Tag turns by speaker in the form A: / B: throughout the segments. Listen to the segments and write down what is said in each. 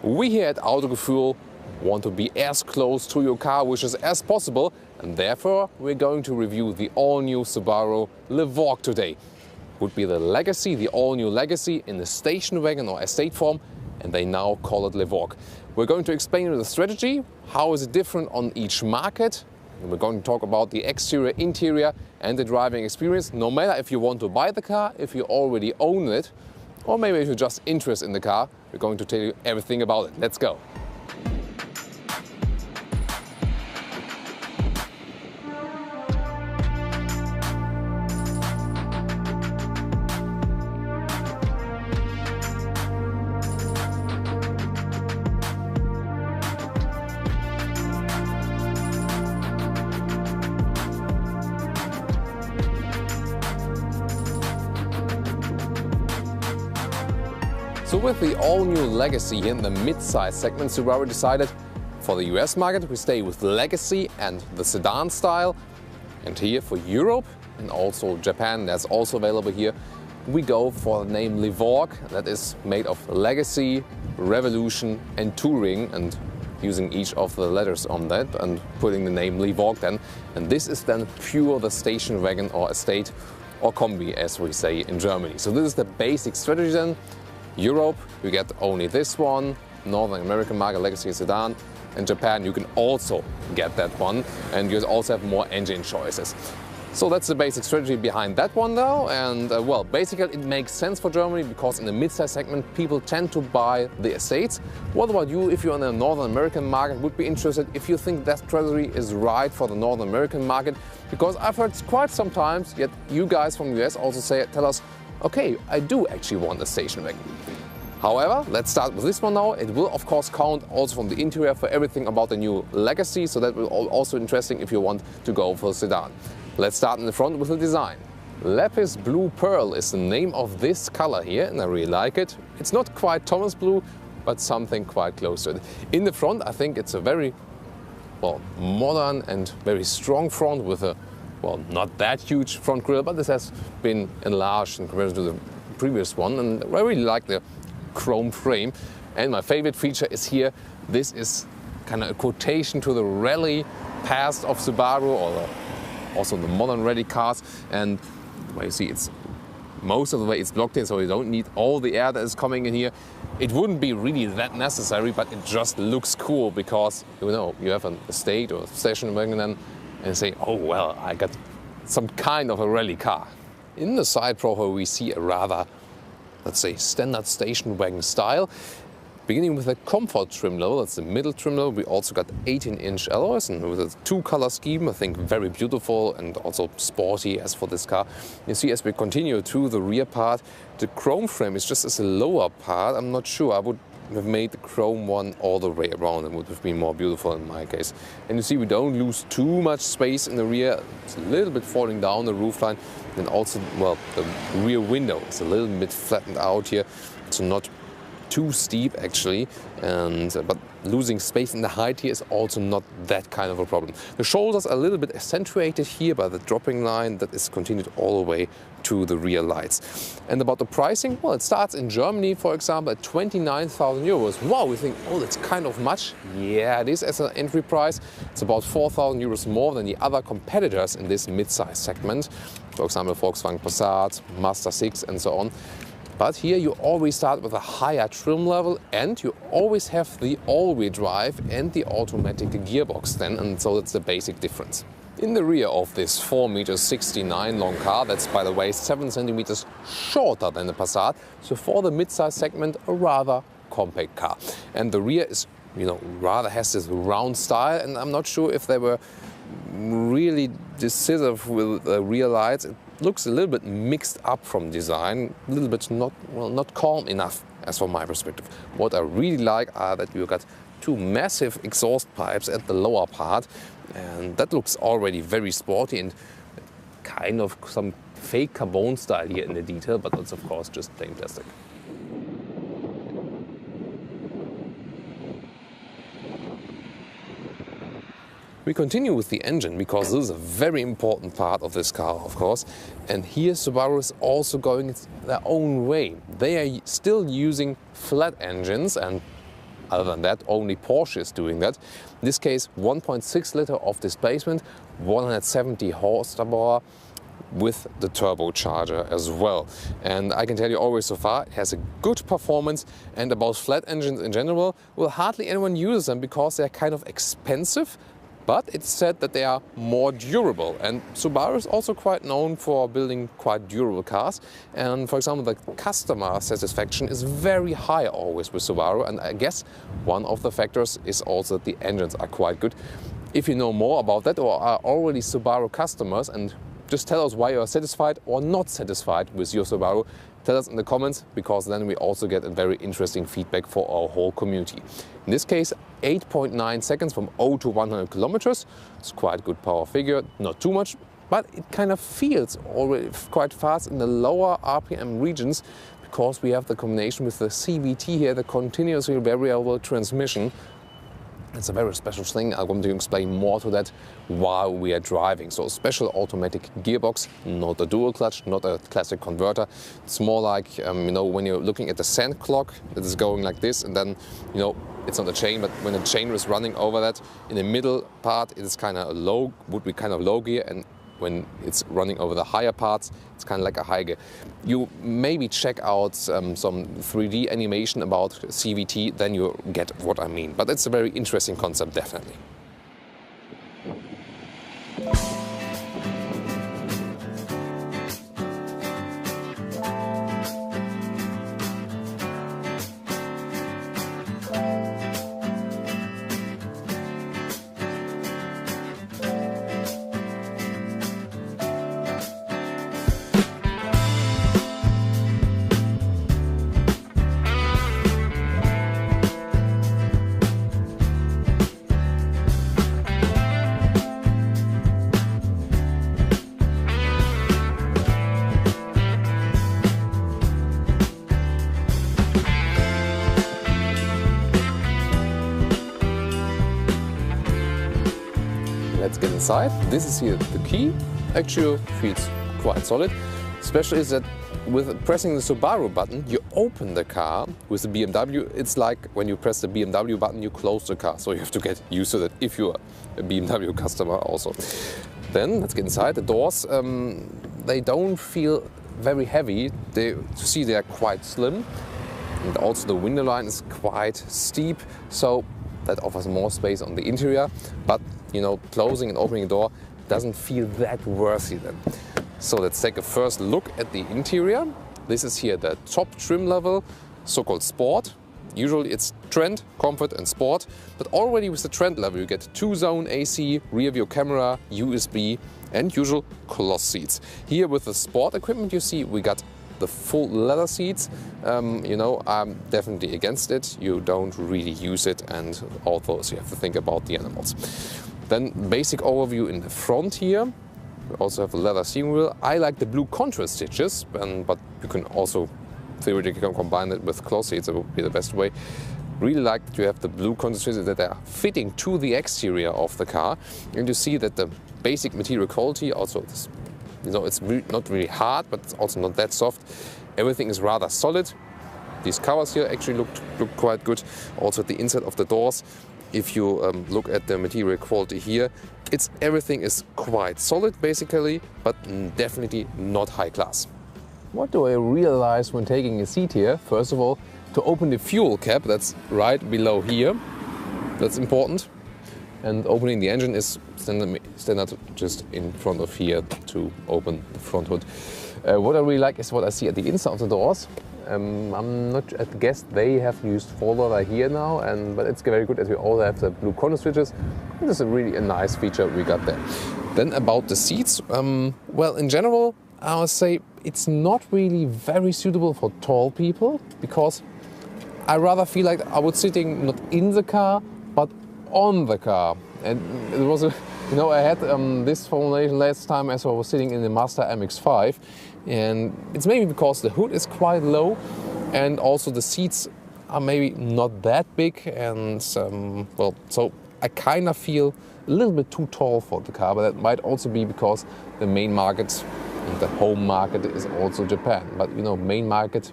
A: We here at Autogefühl want to be as close to your car wishes as possible, and therefore we're going to review the all-new Subaru Levorg today. Would be the Legacy, the all-new Legacy in the station wagon or estate form, and they now call it Levorg. We're going to explain the strategy, how is it different on each market, and we're going to talk about the exterior, interior and the driving experience, no matter if you want to buy the car, if you already own it, or maybe if you're just interested in the car. We're going to tell you everything about it. Let's go. So with the all-new Legacy in the mid-size segment, Subaru decided for the US market we stay with Legacy and the sedan style. And here for Europe and also Japan, that's also available here, we go for the name Levorg. That is made of Legacy, Revolution and Touring, and using each of the letters on that and putting the name Levorg then. And this is then pure the station wagon or estate or combi, as we say in Germany. So this is the basic strategy then. Europe, you get only this one, Northern American market, Legacy sedan, and Japan you can also get that one, and you also have more engine choices. So that's the basic strategy behind that one though, and well, basically it makes sense for Germany because in the mid-size segment people tend to buy the estates. What about you if you're in the Northern American market, would be interested if you think that strategy is right for the Northern American market? Because I've heard quite sometimes, yet you guys from the US also tell us, okay, I do actually want a station wagon. However, let's start with this one now. It will of course count also from the interior for everything about the new Legacy, so that will also interesting if you want to go for a sedan. Let's start in the front with the design. Lapis Blue Pearl is the name of this color here, and I really like it. It's not quite Thomas Blue, but something quite close to it. In the front, I think it's a very modern and very strong front with a not that huge front grille, but this has been enlarged in comparison to the previous one, and I really like the chrome frame. And my favorite feature is here, this is kind of a quotation to the rally past of Subaru, or also the modern rally cars. And you see it's most of the way it's blocked in, so you don't need all the air that is coming in here. It wouldn't be really that necessary, but it just looks cool because you have an estate or station wagon and say, oh well, I got some kind of a rally car. In the side profile we see a rather, let's say, standard station wagon style. Beginning with a comfort trim level, that's the middle trim level. We also got 18-inch alloys and with a two-color scheme, I think very beautiful and also sporty as for this car. You see as we continue to the rear part, the chrome frame is just as a lower part. I'm not sure, I would have made the chrome one all the way around and would have been more beautiful in my case. And you see we don't lose too much space in the rear. It's a little bit falling down the roofline. And also, well, the rear window is a little bit flattened out here. So not too steep actually, but losing space in the height here is also not that kind of a problem. The shoulders are a little bit accentuated here by the dropping line that is continued all the way to the rear lights. And about the pricing, well, it starts in Germany, for example, at 29,000 euros. Wow, we think, oh, that's kind of much. Yeah, it is as an entry price. It's about 4,000 euros more than the other competitors in this mid-size segment. For example, Volkswagen Passat, Mazda 6 and so on. But here you always start with a higher trim level, and you always have the all-wheel drive and the automatic gearbox then, and so that's the basic difference. In the rear of this 4.69 m long car, that's by the way 7 centimeters shorter than the Passat, so for the mid-size segment a rather compact car. And the rear is, rather has this round style, and I'm not sure if they were really decisive with the rear lights. It looks a little bit mixed up from design, a little bit not calm enough as from my perspective. What I really like are that you got two massive exhaust pipes at the lower part, and that looks already very sporty and kind of some fake carbon style here in the detail, but that's of course just plain plastic. We continue with the engine because this is a very important part of this car, of course. And here Subaru is also going their own way. They are still using flat engines, and Other than that, only Porsche is doing that. In this case, 1.6 liter of displacement, 170 horsepower, with the turbocharger as well. And I can tell you always so far, it has a good performance, and about flat engines in general, well, hardly anyone uses them because they're kind of expensive, but it's said that they are more durable. And Subaru is also quite known for building quite durable cars. And for example, the customer satisfaction is very high always with Subaru. And I guess one of the factors is also that the engines are quite good. If you know more about that or are already Subaru customers, and just tell us why you are satisfied or not satisfied with your Subaru. Tell us in the comments, because then we also get a very interesting feedback for our whole community. In this case, 8.9 seconds from 0 to 100 kilometers. It's quite a good power figure, not too much, but it kind of feels already quite fast in the lower RPM regions, because we have the combination with the CVT here, the continuously variable transmission. It's a very special thing. I'm going to explain more to that while we are driving. So a special automatic gearbox, not a dual clutch, not a classic converter. It's more like, you know, when you're looking at the sand clock, it is going like this, and then, you know, it's not a chain, but when a chain is running over that, in the middle part, it is kind of low, would be kind of low gear, and when it's running over the higher parts, it's kind of like a high gear. You maybe check out some 3D animation about CVT, then you get what I mean. But it's a very interesting concept, definitely. Let's get inside. This is here the key. Actually feels quite solid. Especially is that with pressing the Subaru button, you open the car. With the BMW, it's like when you press the BMW button, you close the car. So you have to get used to that if you're a BMW customer also. Then let's get inside. The doors, they don't feel very heavy. To see they are quite slim. And also the window line is quite steep. So that offers more space on the interior. But you know, closing and opening the door doesn't feel that worthy then. So let's take a first look at the interior. This is here the top trim level, so-called Sport. Usually it's Trend, Comfort and Sport, but already with the Trend level you get 2-zone AC, rear view camera, USB and usual cloth seats. Here with the Sport equipment you see we got the full leather seats. You know, I'm definitely against it. You don't really use it, and although you have to think about the animals. Then basic overview in the front here. We also have a leather steering wheel. I like the blue contrast stitches, but you can also theoretically combine it with cloth seats. That would be the best way. Really like that you have the blue contrast stitches that are fitting to the exterior of the car, and you see that the basic material quality also, you know, it's not really hard, but it's also not that soft. Everything is rather solid. These covers here actually look quite good. Also at the inside of the doors, if you look at the material quality here, everything is quite solid basically, but definitely not high class. What do I realize when taking a seat here? First of all, to open the fuel cap, that's right below here. That's important. And opening the engine is standard just in front of here to open the front hood. What I really like is what I see at the inside of the doors. I'm not at guess they have used full leather here now, but it's very good as we all have the blue corner switches. This is a nice feature we got there. Then about the seats, well, in general, I would say it's not really very suitable for tall people, because I rather feel like I was sitting not in the car, but on the car. And it was you know, I had this formulation last time as I was sitting in the Mazda MX-5, and it's maybe because the hood is quite low and also the seats are maybe not that big, and well, so I kind of feel a little bit too tall for the car, but that might also be because the main market and the home market is also Japan. But you know, main market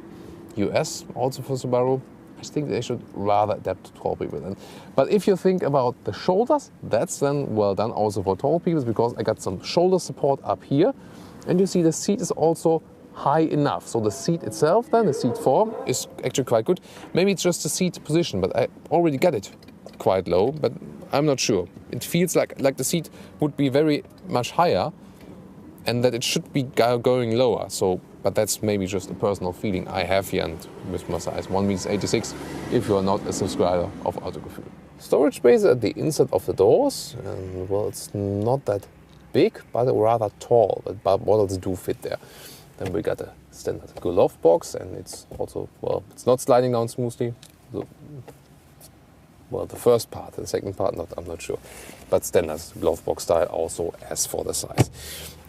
A: US also for Subaru, I think they should rather adapt to tall people then. But if you think about the shoulders, that's then well done also for tall people, because I got some shoulder support up here. And you see the seat is also high enough. So the seat itself then, the seat form, is actually quite good. Maybe it's just the seat position, but I already got it quite low, but I'm not sure. It feels like the seat would be very much higher and that it should be going lower. So, but that's maybe just a personal feeling I have here, and with my size 1m86 if you are not a subscriber of Autogefühl. Storage space at the inside of the doors, and well, it's not that big, but rather tall, but models do fit there. Then we got a standard glove box, and it's also, well, it's not sliding down smoothly. Well, the first part, the second part, I'm not sure. But standard glove box style also as for the size.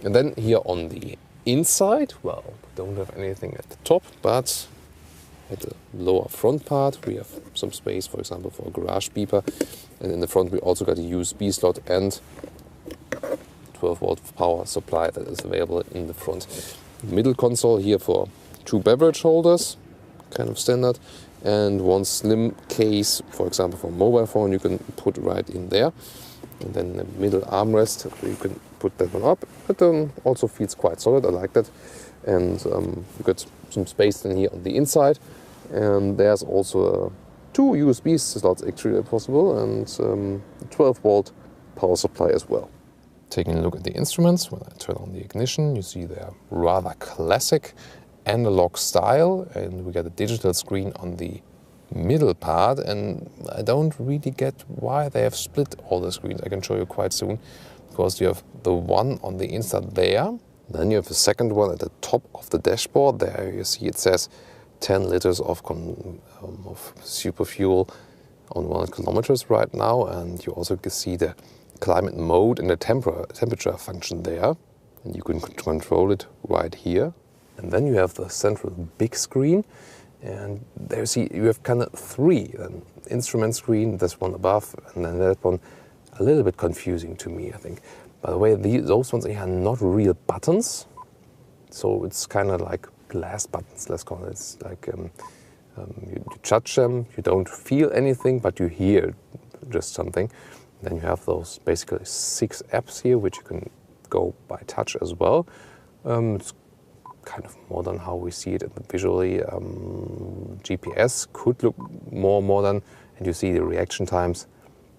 A: And then here on the inside, well, we don't have anything at the top, but at the lower front part, we have some space, for example, for a garage beeper. And in the front, we also got a USB slot and 12-volt power supply that is available in the front. Middle console here for 2 beverage holders, kind of standard. And one slim case, for example, for a mobile phone, you can put right in there. And then the middle armrest, you can put that one up. But also feels quite solid, I like that. And you got some space in here on the inside. And there's also 2 USB slots actually possible, and 12-volt power supply as well. Taking a look at the instruments, when I turn on the ignition, you see they're rather classic analog style, and we got a digital screen on the middle part, and I don't really get why they have split all the screens. I can show you quite soon, because you have the one on the inside there, then you have the second one at the top of the dashboard. There you see it says 10 liters of super fuel on 1 kilometers right now, and you also can see the climate mode and the temperature function there, and you can control it right here. And then you have the central big screen, and there you see you have kind of 3, an instrument screen, this one above, and then that one a little bit confusing to me, I think. By the way, those ones are not real buttons, so it's kind of like glass buttons, let's call it. It's like you touch them, you don't feel anything, but you hear just something. Then you have those basically 6 apps here, which you can go by touch as well. It's kind of modern how we see it visually. GPS could look more modern, and you see the reaction times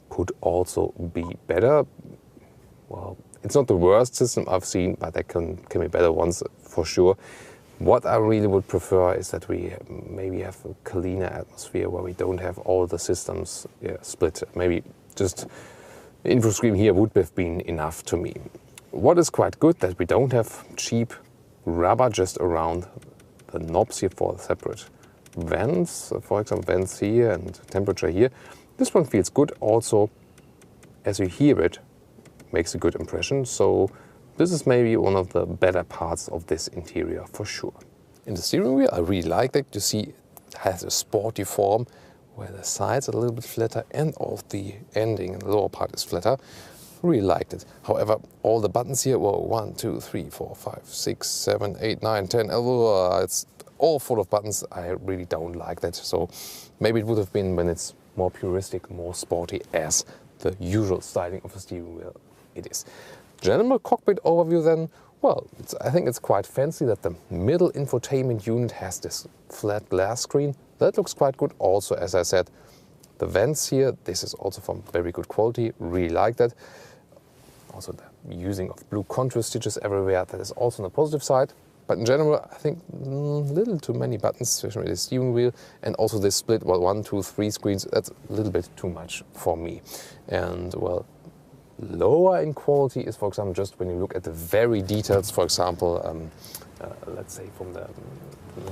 A: could also be better. Well, it's not the worst system I've seen, but there can be better ones for sure. What I really would prefer is that we maybe have a cleaner atmosphere where we don't have all the systems split. Maybe just the info screen here would have been enough to me. What is quite good that we don't have cheap rubber just around the knobs here for separate vents, for example, vents here and temperature here. This one feels good also, as you hear it, makes a good impression. So this is maybe one of the better parts of this interior for sure. In the steering wheel, I really like that. You see it has a sporty form where the sides are a little bit flatter and all the ending and the lower part is flatter. Really liked it. However, all the buttons here, well, 1, 2, 3, 4, 5, 6, 7, 8, 9, 10, it's all full of buttons. I really don't like that. So maybe it would have been when it's more puristic, more sporty, as the usual styling of a steering wheel it is. General cockpit overview then, well, I think it's quite fancy that the middle infotainment unit has this flat glass screen. That looks quite good. Also, as I said, the vents here, this is also from very good quality. Really like that. Also the using of blue contrast stitches everywhere, that is also on the positive side. But in general, I think little too many buttons, especially the steering wheel, and also this split, well, 1, 2, 3 screens, that's a little bit too much for me. And well, lower in quality is, for example, just when you look at the very details, for example, let's say from the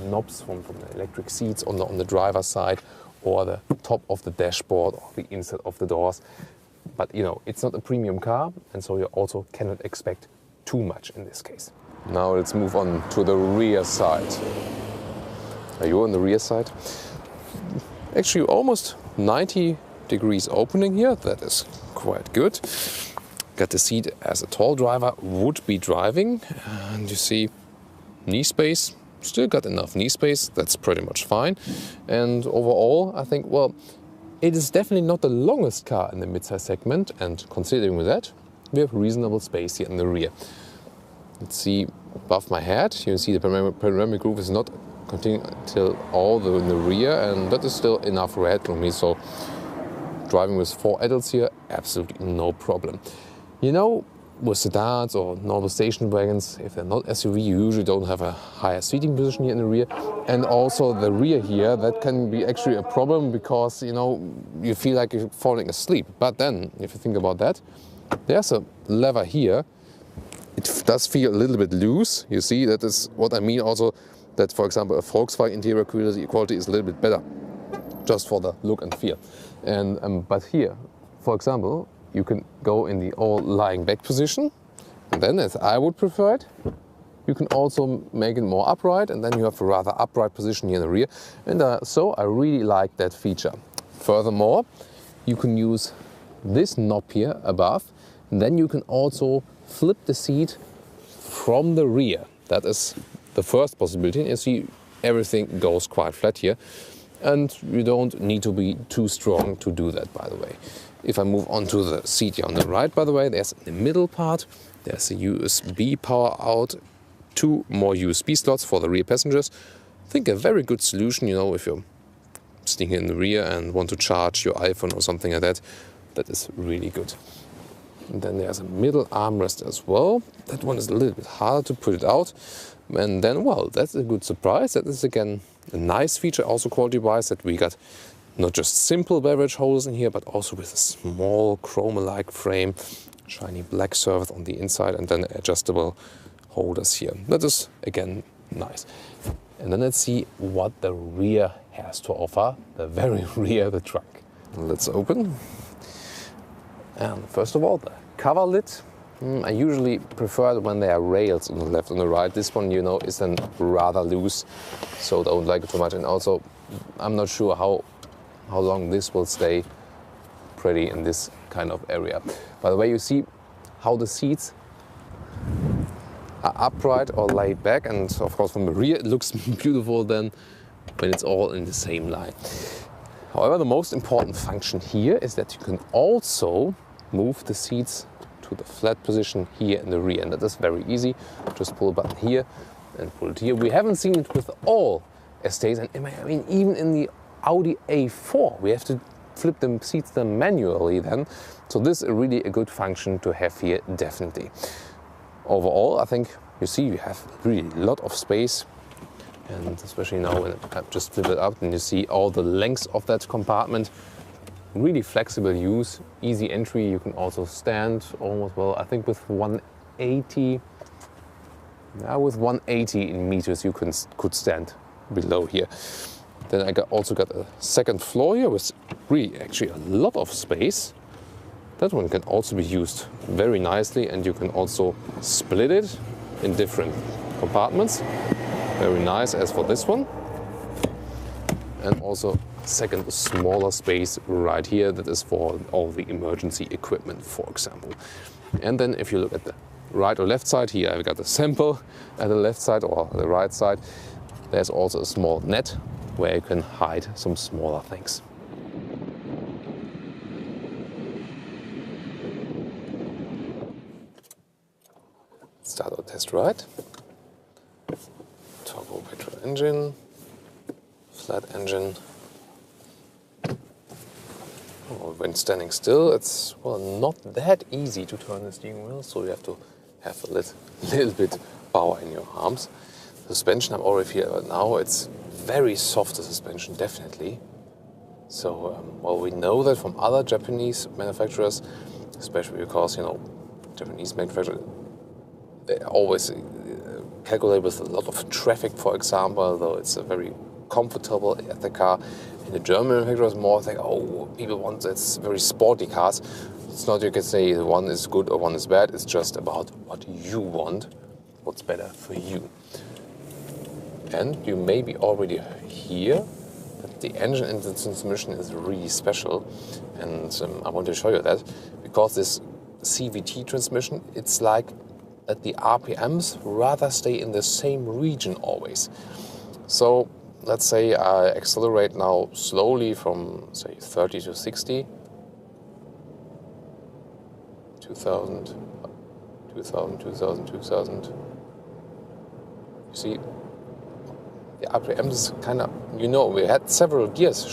A: knobs, from the electric seats on the driver's side, or the top of the dashboard, or the inside of the doors. But you know, it's not a premium car, and so you also cannot expect too much in this case. Now let's move on to the rear side. Are you on the rear side? Actually, almost 90 degrees opening here. That is quite good. Got the seat as a tall driver would be driving, and you see knee space still got enough knee space, that's pretty much fine. And overall, I think, well, it is definitely not the longest car in the midsize segment, and considering with that, we have reasonable space here in the rear. Let's see, above my head, you see the panoramic roof is not continuing until all the in the rear, and that is still enough headroom here, so driving with 4 adults here, absolutely no problem. You know, with sedans or normal station wagons, if they're not SUV, you usually don't have a higher seating position here in the rear. And also the rear here, that can be actually a problem because, you know, you feel like you're falling asleep. But then, if you think about that, there's a lever here. It does feel a little bit loose. You see, that is what I mean also, that for example, a Volkswagen interior quality is a little bit better, just for the look and feel. And but here, for example, you can go in the all lying back position, and then, as I would prefer it, you can also make it more upright, and then you have a rather upright position here in the rear. And so I really like that feature. Furthermore, you can use this knob here above, and then you can also flip the seat from the rear. That is the first possibility. And you see, everything goes quite flat here. And you don't need to be too strong to do that, by the way. If I move on to the seat here on the right, by the way, there's in the middle part, there's a USB power out, 2 more USB slots for the rear passengers. I think a very good solution, you know, if you're sitting in the rear and want to charge your iPhone or something like that, that is really good. And then there's a middle armrest as well. That one is a little bit harder to put it out. And then, well, that's a good surprise. That is again a nice feature, also quality-wise, that we got not just simple beverage holders in here, but also with a small chrome-alike frame, shiny black surface on the inside, and then adjustable holders here. That is, again, nice. And then let's see what the rear has to offer, the very rear of the truck. Let's open. And first of all, the cover lid. I usually prefer it when there are rails on the left and the right. This one, you know, is then rather loose, so don't like it too much. And also, I'm not sure how long this will stay pretty in this kind of area. By the way, you see how the seats are upright or laid back, and of course from the rear it looks beautiful then when it's all in the same line. However, the most important function here is that you can also move the seats to the flat position here in the rear, and that is very easy. Just pull a button here and pull it here. We haven't seen it with all estates, and I mean even in the Audi A4 we have to flip the seats then manually then. So this is really a good function to have here, definitely. Overall, I think you see you have really a lot of space, and especially now when I just flip it up and you see all the lengths of that compartment. Really flexible use, easy entry. You can also stand almost, well, I think with 180, with 180 in meters you could stand below here. Then I also got a second floor here with really actually a lot of space. That one can also be used very nicely, and you can also split it in different compartments. Very nice as for this one. And also second smaller space right here that is for all the emergency equipment, for example. And then if you look at the right or left side, here I've got a sample at the left side or the right side. There's also a small net where you can hide some smaller things. Start our test ride. Turbo petrol engine, flat engine. Oh, when standing still, it's well not that easy to turn the steering wheel, so you have to have a little bit power in your arms. Suspension, I'm already here now. It's very soft, the suspension, definitely. So, well, we know that from other Japanese manufacturers, especially because, you know, Japanese manufacturers, they always calculate with a lot of traffic, for example, though it's a very comfortable at the car. In the German manufacturers, more like, oh, people want it's very sporty cars. It's not you can say one is good or one is bad. It's just about what you want, what's better for you. And you maybe already hear that the engine and the transmission is really special. And I want to show you that because this CVT transmission, it's like that the RPMs rather stay in the same region always. So let's say I accelerate now slowly from say 30 to 60, 2000, 2000, 2000, 2000. You see, the RPMs kind of, we had several gears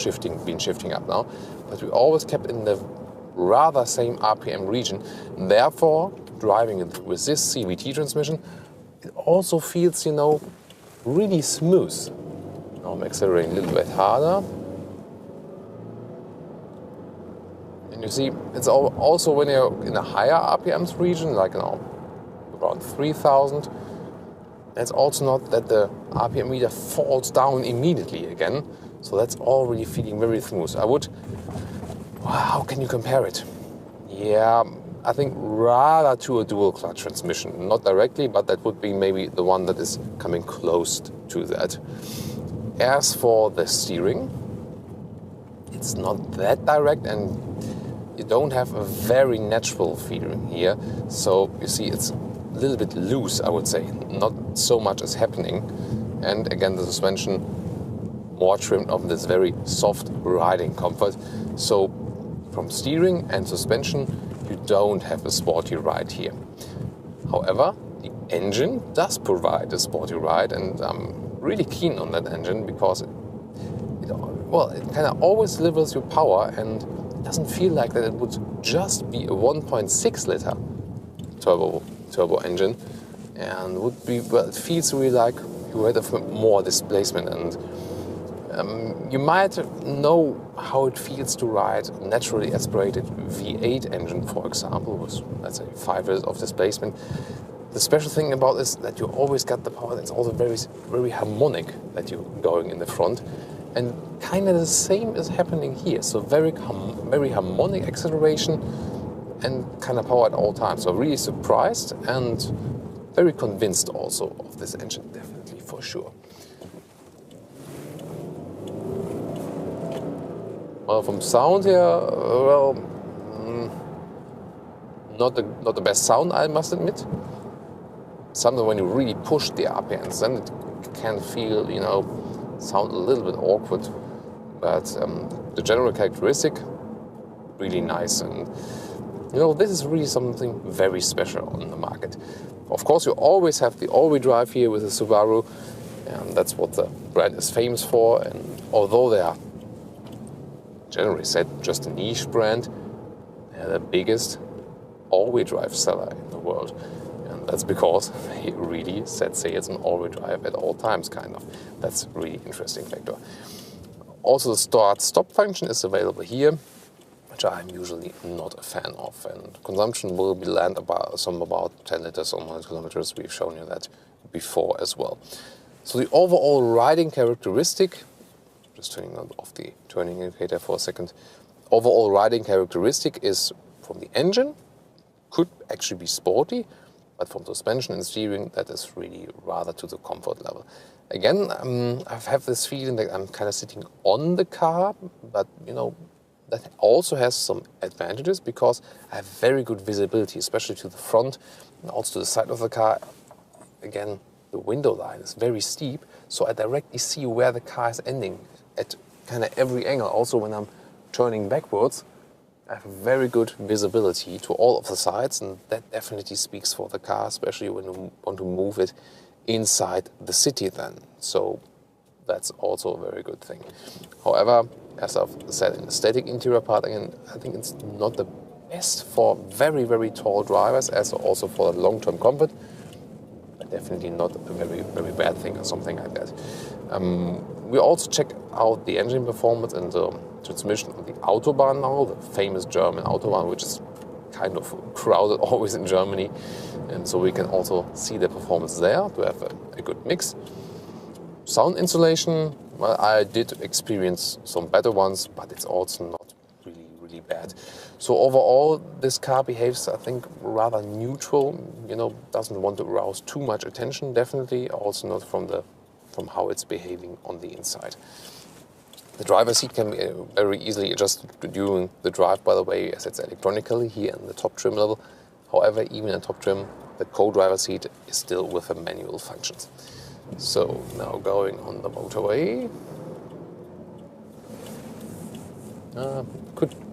A: been shifting up now, but we always kept in the rather same RPM region. Therefore, driving it with this CVT transmission, it also feels, really smooth. Now I'm accelerating a little bit harder. And you see, it's also when you're in a higher RPMs region, like around 3000, it's also not that the RPM meter falls down immediately again. So that's already feeling very smooth. How can you compare it? Yeah, I think rather to a dual clutch transmission. Not directly, but that would be maybe the one that is coming close to that. As for the steering, it's not that direct and you don't have a very natural feeling here. So you see, it's a little bit loose, I would say. Not so much is happening. And again, the suspension more trimmed of this very soft riding comfort. So from steering and suspension, you don't have a sporty ride here. However, the engine does provide a sporty ride, and I'm really keen on that engine because it kind of always delivers you power, and it doesn't feel like that it would just be a 1.6 liter turbo engine, and it feels really like you had more displacement. And you might know how it feels to ride a naturally aspirated V8 engine, for example, with, let's say, 5 liters of displacement. The special thing about this is that you always got the power that's also very, very harmonic that you're going in the front. And kind of the same is happening here. So very harmonic acceleration and kind of power at all times. So really surprised and very convinced also of this engine, definitely, for sure. Well, from sound here, not the best sound, I must admit. Sometimes when you really push the RPMs, then it can feel, sound a little bit awkward. But the general characteristic, really nice. And, this is really something very special on the market. Of course, you always have the all-wheel drive here with the Subaru, and that's what the brand is famous for. And although they are generally said just a niche brand, they're the biggest all-wheel drive seller in the world. And that's because they really say it's an all-wheel drive at all times, kind of. That's a really interesting factor. Also, the start-stop function is available here, which I'm usually not a fan of. And consumption will be land about 10 liters on 100 kilometers. We've shown you that before as well. So the overall riding characteristic, just turning off the turning indicator for a second. Overall riding characteristic is from the engine, could actually be sporty, but from suspension and steering, that is really rather to the comfort level. Again, I have this feeling that I'm kind of sitting on the car, but that also has some advantages because I have very good visibility, especially to the front and also to the side of the car. Again, the window line is very steep, so I directly see where the car is ending at kind of every angle. Also, when I'm turning backwards, I have very good visibility to all of the sides, and that definitely speaks for the car, especially when you want to move it inside the city then. So that's also a very good thing. However, as I've said, in the static interior part, again, I think it's not the best for very, very tall drivers, as also for long-term comfort. But definitely not a very, very bad thing or something like that. We also check out the engine performance and the transmission on the Autobahn now, the famous German Autobahn, which is kind of crowded always in Germany. And so we can also see the performance there to have a good mix. Sound insulation, well, I did experience some better ones, but it's also not really, really bad. So overall, this car behaves, I think, rather neutral. Doesn't want to arouse too much attention, definitely. Also not from how it's behaving on the inside. The driver's seat can be very easily adjusted during the drive, by the way, as it's electronically here in the top trim level. However, even in top trim, the co-driver seat is still with the manual functions. So now going on the motorway.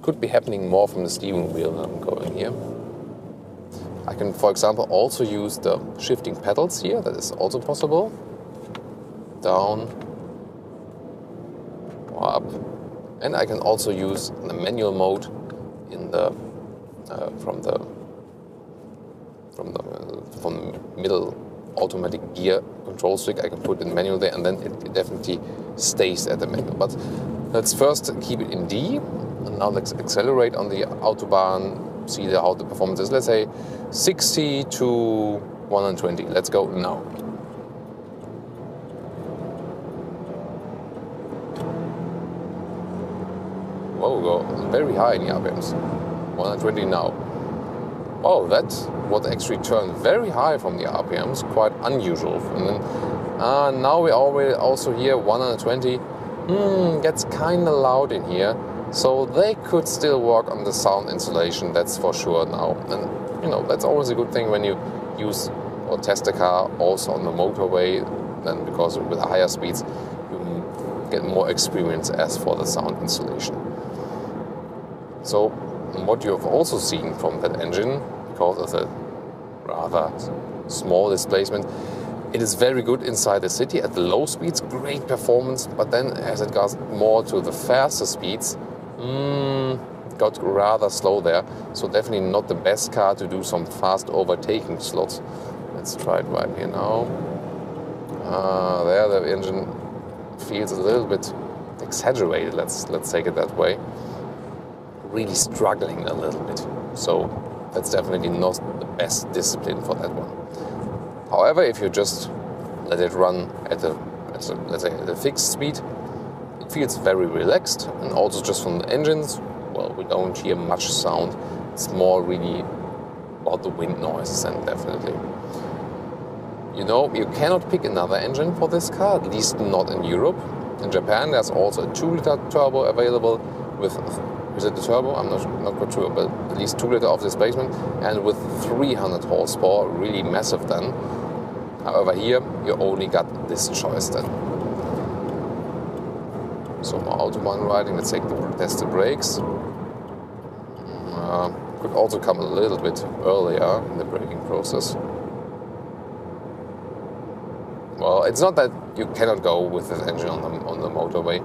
A: Could be happening more from the steering wheel than I'm going here. I can, for example, also use the shifting pedals here. That is also possible. Down or up. And I can also use the manual mode in the from the middle automatic gear control stick. I can put in manual there, and then it definitely stays at the manual. But let's first keep it in D, and now let's accelerate on the Autobahn, see how the performance is. Let's say 60 to 120. Let's go now. Whoa, go very high in the RPMs. 120 now. Oh, that would actually turn very high from the RPMs, quite unusual. And then, now we already also hear 120. Gets kind of loud in here, so they could still work on the sound insulation, that's for sure now. And you know, that's always a good thing when you use or test a car also on the motorway, then because with higher speeds you get more experience as for the sound insulation. So what you have also seen from that engine, because of the rather small displacement, it is very good inside the city at the low speeds, great performance, but then as it goes more to the faster speeds, got rather slow there. So definitely not the best car to do some fast overtaking slots. Let's try it right here now. There the engine feels a little bit exaggerated, let's take it that way. Really struggling a little bit. So that's definitely not the best discipline for that one. However, if you just let it run at let's say at a fixed speed, it feels very relaxed. And also just from the engines, well, we don't hear much sound. It's more really about the wind noises, and definitely. You know, you cannot pick another engine for this car, at least not in Europe. In Japan, there's also a 2-liter turbo available with, is it the turbo? I'm not quite sure, but at least 2 liter of displacement and with 300 horsepower, really massive then. However, here you only got this choice then. So more Autobahn riding, let's test the brakes. Could also come a little bit earlier in the braking process. Well, it's not that you cannot go with this engine on the motorway,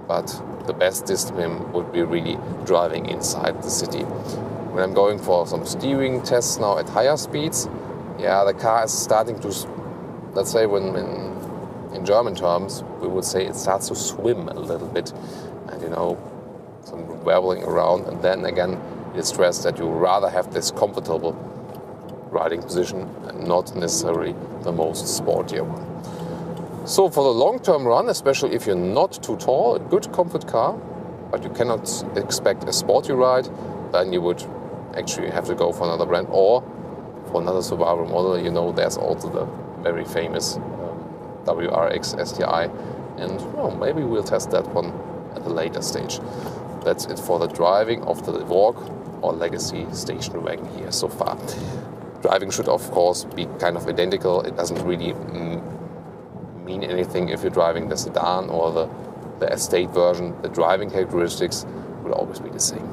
A: but the best discipline would be really driving inside the city. When I'm going for some steering tests now at higher speeds, yeah, the car is starting to, let's say when in German terms, we would say it starts to swim a little bit, and you know, some wobbling around, and then again, it's stressed that you rather have this comfortable riding position and not necessarily the most sportier one. So for the long-term run, especially if you're not too tall, a good comfort car, but you cannot expect a sporty ride, then you would actually have to go for another brand or for another Subaru model. You know, there's also the very famous WRX STI, and well, maybe we'll test that one at a later stage. That's it for the driving of the Levorg or Legacy station wagon here so far. Driving should of course be kind of identical. It doesn't really mean anything if you're driving the sedan or the estate version. The driving characteristics will always be the same.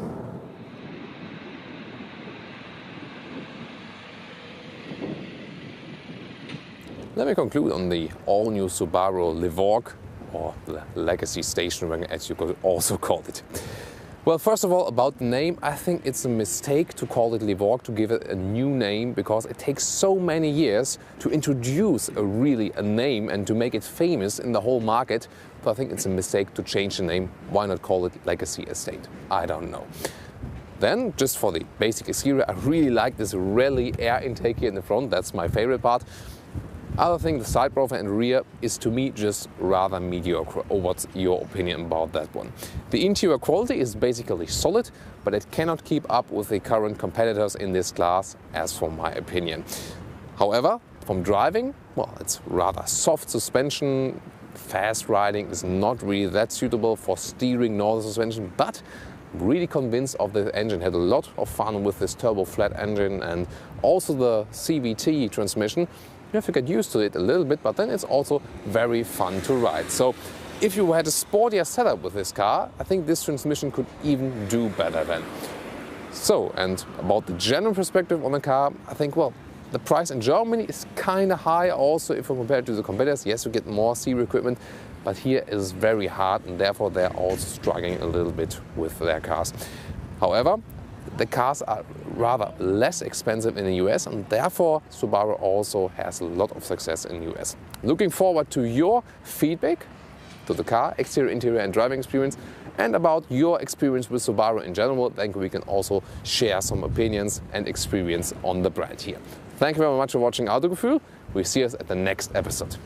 A: Let me conclude on the all-new Subaru Levorg, or the Legacy station wagon as you could also call it. Well, first of all, about the name, I think it's a mistake to call it Levorg, to give it a new name, because it takes so many years to introduce a name and to make it famous in the whole market. So I think it's a mistake to change the name. Why not call it Legacy Estate? I don't know. Then, just for the basic exterior, I really like this rally air intake here in the front. That's my favorite part. Other thing, the side profile and rear is to me just rather mediocre. Or what's your opinion about that one? The interior quality is basically solid, but it cannot keep up with the current competitors in this class, as for my opinion. However, from driving, well, it's rather soft suspension. Fast riding is not really that suitable for steering nor suspension, but really convinced of the engine, had a lot of fun with this turbo flat engine and also the CVT transmission. You have to get used to it a little bit, but then it's also very fun to ride. So if you had a sportier setup with this car, I think this transmission could even do better then. So, and about the general perspective on the car, I think, well, the price in Germany is kind of high also if you compare it to the competitors. Yes, you get more serial equipment, but here it is very hard and therefore they're also struggling a little bit with their cars. However, the cars are rather less expensive in the US and therefore Subaru also has a lot of success in the US. Looking forward to your feedback to the car, exterior, interior and driving experience, and about your experience with Subaru in general. Then we can also share some opinions and experience on the brand here. Thank you very much for watching Autogefühl. We see us at the next episode.